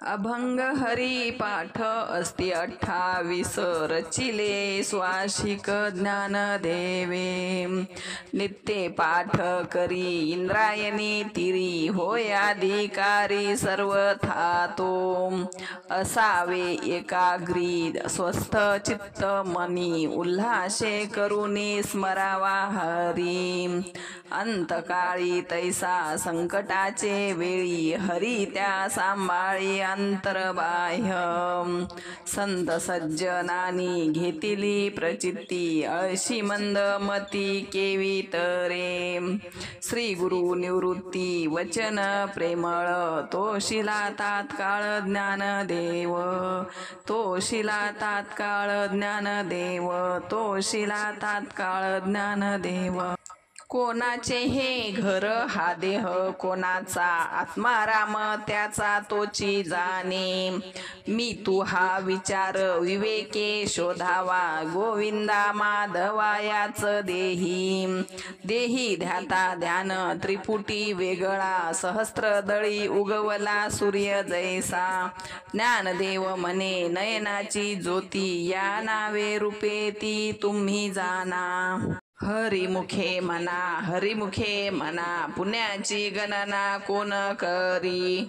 अभंग हरी पाठ अस्ति 28 रचिले स्वाशिक ज्ञान देवे। नित्य पाठ करी इंद्रायणी तिरी होय अधिकारी सर्वथा तो। असावे एकाग्री स्वस्थ चित्त मनी उल्हासे करुनी स्मरावा हरी। अंतकाळी तैसा संकटाचे वेळी हरी त्या सांभाळी अंतर्बाह्य। संत सज्जनानी घेतली प्रचित्ती अळशी मंद मती केवी तरे। श्री गुरु निवृत्ती वचन प्रेमळ तो शिला तात्काळ ज्ञान देव। तो शिला तात्काळ ज्ञान देव। तो शिला तात्काळ ज्ञान देव। कोणाचे हे घर हा देह कोणाचा आत्माराम त्याचा तोची जाणे। मी तू हा विचार विवेके शोधावा गोविंदा माधवा याच देही। देही ध्याता ध्यान त्रिपुटी वेगळा सहस्त्रदळी उगवला सूर्य जैसा। ज्ञानदेव म्हणे नयनाची ज्योती या नावे रूपे ती तुम्ही जाणा। हरिमुखे म्हणा हरिमुखे म्हणा पुण्याची गणना कोण करी।